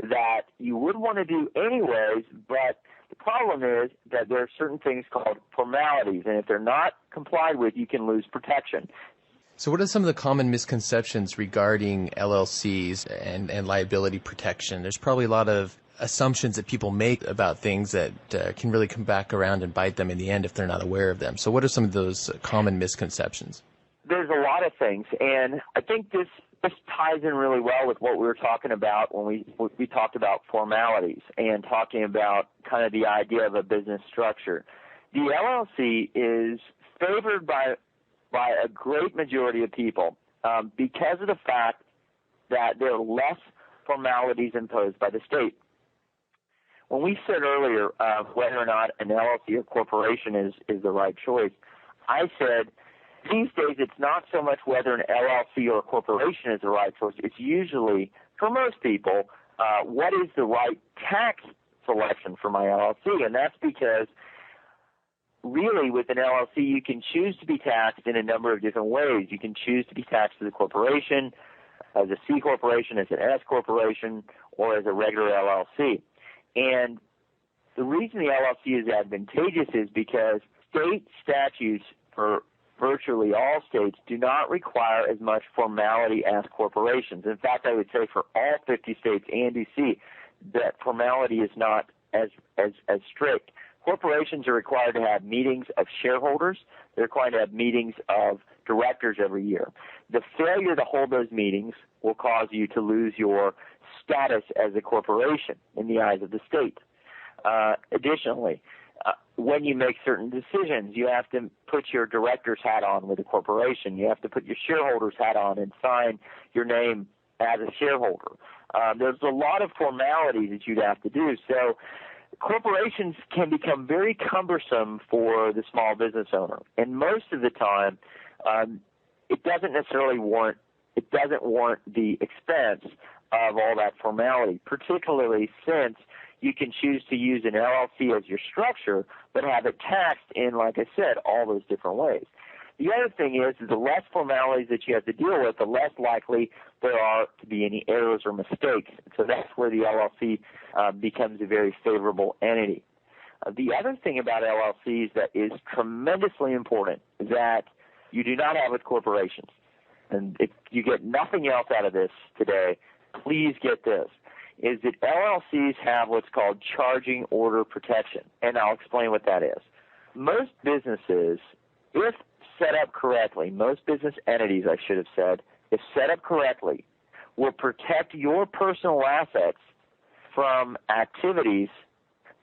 that you would want to do anyways, but the problem is that there are certain things called formalities, and if they're not complied with, you can lose protection. So what are some of the common misconceptions regarding LLCs and liability protection? There's probably a lot of assumptions that people make about things that can really come back around and bite them in the end if they're not aware of them. So what are some of those common misconceptions? There's a lot of things, and I think this ties in really well with what we were talking about when we talked about formalities and talking about kind of the idea of a business structure. The LLC is favored by a great majority of people because of the fact that there are less formalities imposed by the state. When we said earlier whether or not an LLC or corporation is the right choice, I said these days it's not so much whether an LLC or a corporation is the right choice. It's usually, for most people, what is the right tax selection for my LLC, and that's because really, with an LLC, you can choose to be taxed in a number of different ways. You can choose to be taxed as a corporation, as a C corporation, as an S corporation, or as a regular LLC. And the reason the LLC is advantageous is because state statutes for virtually all states do not require as much formality as corporations. In fact, I would say for all 50 states and D.C. that formality is not as strict. Corporations are required to have meetings of shareholders. They're required to have meetings of directors every year. The failure to hold those meetings will cause you to lose your status as a corporation in the eyes of the state. Additionally, when you make certain decisions, you have to put your director's hat on with the corporation. You have to put your shareholder's hat on and sign your name as a shareholder. There's a lot of formalities that you'd have to do. So corporations can become very cumbersome for the small business owner, and most of the time, it doesn't warrant the expense of all that formality, particularly since you can choose to use an LLC as your structure, but have it taxed in, like I said, all those different ways. The other thing is the less formalities that you have to deal with, the less likely there are to be any errors or mistakes. So that's where the LLC becomes a very favorable entity. The other thing about LLCs that is tremendously important that you do not have with corporations, and if you get nothing else out of this today, please get this, is that LLCs have what's called charging order protection, and I'll explain what that is. Most businesses, if set up correctly, most business entities, I should have said, if set up correctly, will protect your personal assets from activities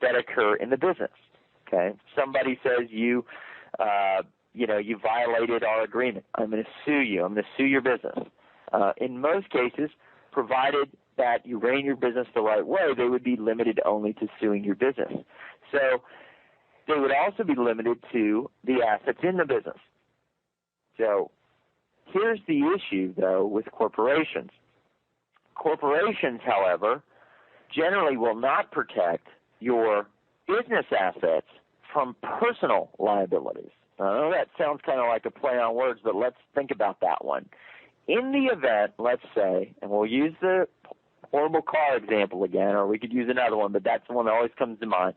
that occur in the business. Okay, somebody says you violated our agreement. I'm going to sue you. I'm going to sue your business. In most cases, provided that you ran your business the right way, they would be limited only to suing your business. So they would also be limited to the assets in the business. So here's the issue, though, with corporations. Corporations, however, generally will not protect your business assets from personal liabilities. I know that sounds kind of like a play on words, but let's think about that one. In the event, let's say, and we'll use the horrible car example again, or we could use another one, but that's the one that always comes to mind.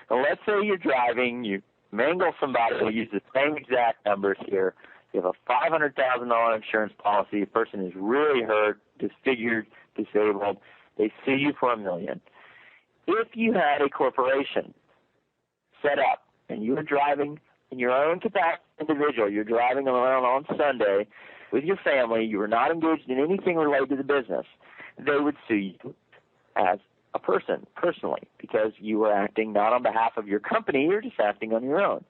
And let's say you're driving, you mangle somebody, we'll use the same exact numbers here. You have a $500,000 insurance policy. A person is really hurt, disfigured, disabled. They sue you for $1 million. If you had a corporation set up and you were driving in your own capacity individual, you're driving around on Sunday with your family, you were not engaged in anything related to the business, they would sue you as a person, personally, because you were acting not on behalf of your company, you're just acting on your own.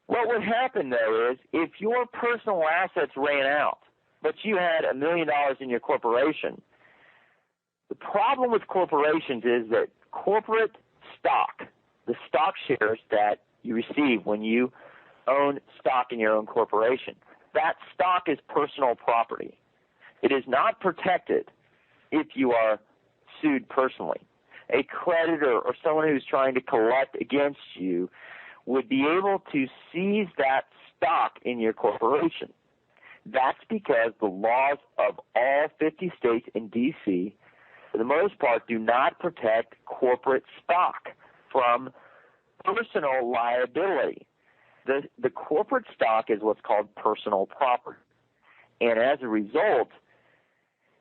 What would happen, though, is if your personal assets ran out, but you had $1 million in your corporation, the problem with corporations is that corporate stock, the stock shares that you receive when you own stock in your own corporation, that stock is personal property. It is not protected if you are sued personally. A creditor or someone who's trying to collect against you would be able to seize that stock in your corporation. That's because the laws of all 50 states and D.C. for the most part, do not protect corporate stock from personal liability. The corporate stock is what's called personal property. And as a result,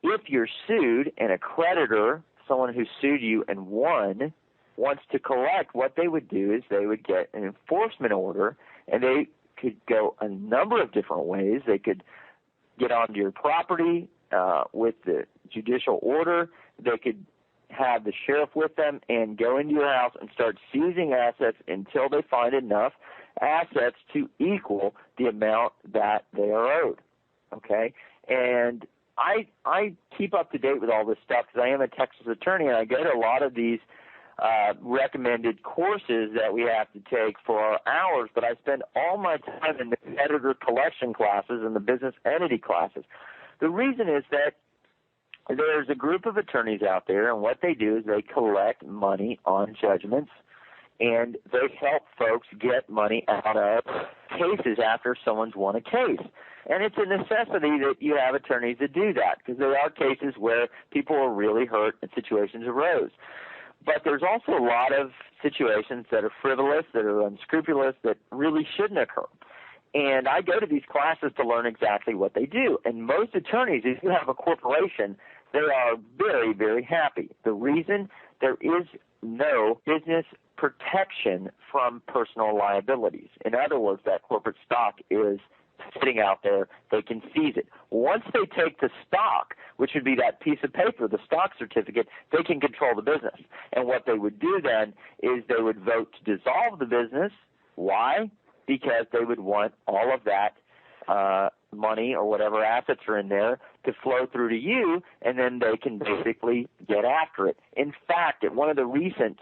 if you're sued and a creditor, someone who sued you and won, wants to collect, what they would do is they would get an enforcement order, and they could go a number of different ways. They could get onto your property with the judicial order. They could have the sheriff with them and go into your house and start seizing assets until they find enough assets to equal the amount that they are owed. Okay? And I keep up to date with all this stuff because I am a Texas attorney, and I go to a lot of these recommended courses that we have to take for our hours, but I spend all my time in the creditor collection classes and the business entity classes. The reason is that there's a group of attorneys out there, and what they do is they collect money on judgments, and they help folks get money out of cases after someone's won a case. And it's a necessity that you have attorneys that do that, because there are cases where people are really hurt and situations arose. But there's also a lot of situations that are frivolous, that are unscrupulous, that really shouldn't occur. And I go to these classes to learn exactly what they do. And most attorneys, if you have a corporation, they are very, very happy. The reason, there is no business protection from personal liabilities. In other words, that corporate stock is sitting out there, they can seize it. Once they take the stock, which would be that piece of paper, the stock certificate, they can control the business. And what they would do then is they would vote to dissolve the business. Why? Because they would want all of that money or whatever assets are in there to flow through to you, and then they can basically get after it. In fact, at one of the recent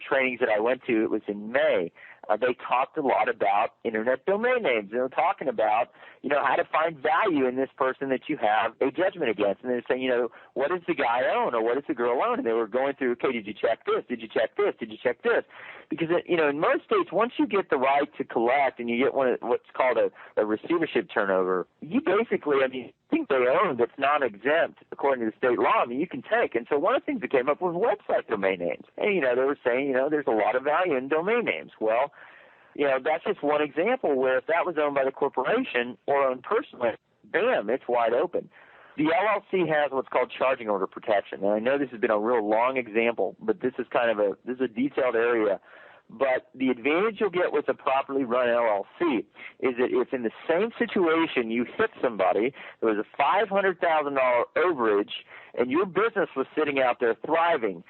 trainings that I went to, it was in May, they talked a lot about internet domain names. They were talking about, how to find value in this person that you have a judgment against. And they're saying, what does the guy own or what does the girl own? And they were going through, okay, did you check this? Did you check this? Did you check this? Because, in most states, once you get the right to collect and you get what's called a receivership turnover, you basically, think they own that's non-exempt according to the state law, you can take. And so one of the things that came up was website domain names. And, they were saying, there's a lot of value in domain names. Well, that's just one example where if that was owned by the corporation or owned personally, bam, it's wide open. The LLC has what's called charging order protection. And I know this has been a real long example, but this is a detailed area. But the advantage you'll get with a properly run LLC is that if in the same situation you hit somebody, there was a $500,000 overage, and your business was sitting out there thriving,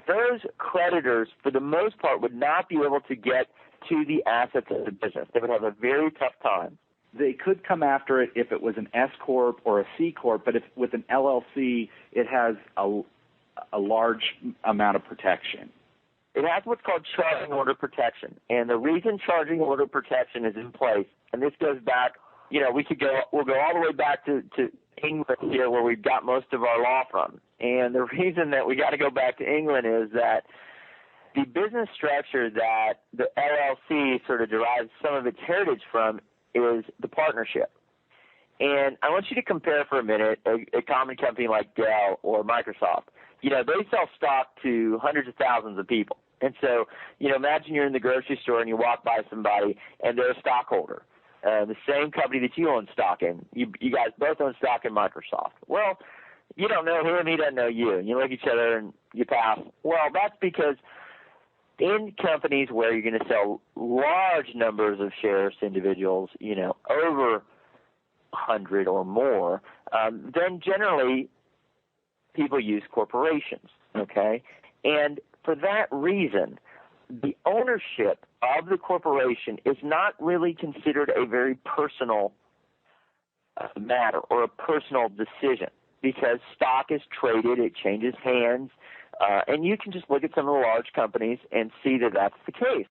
those creditors, for the most part, would not be able to get to the assets of the business. They would have a very tough time. They could come after it if it was an S corp or a C corp, but if with an LLC, it has a large amount of protection. It has what's called charging order protection, and the reason charging order protection is in place, and this goes back, we'll go all the way back to England here, where we've got most of our law from. And the reason that we got to go back to England is that the business structure that the LLC sort of derives some of its heritage from is the partnership. And I want you to compare for a minute a common company like Dell or Microsoft. They sell stock to hundreds of thousands of people. And so, imagine you're in the grocery store and you walk by somebody and they're a stockholder, the same company that you own stock in. You guys both own stock in Microsoft. Well, you don't know him, he doesn't know you. And you look at each other and you pass. Well, that's because in companies where you're going to sell large numbers of shares to individuals, over 100 or more, then generally people use corporations, okay? And for that reason, the ownership of the corporation is not really considered a very personal matter or a personal decision, because stock is traded, it changes hands, and you can just look at some of the large companies and see that that's the case.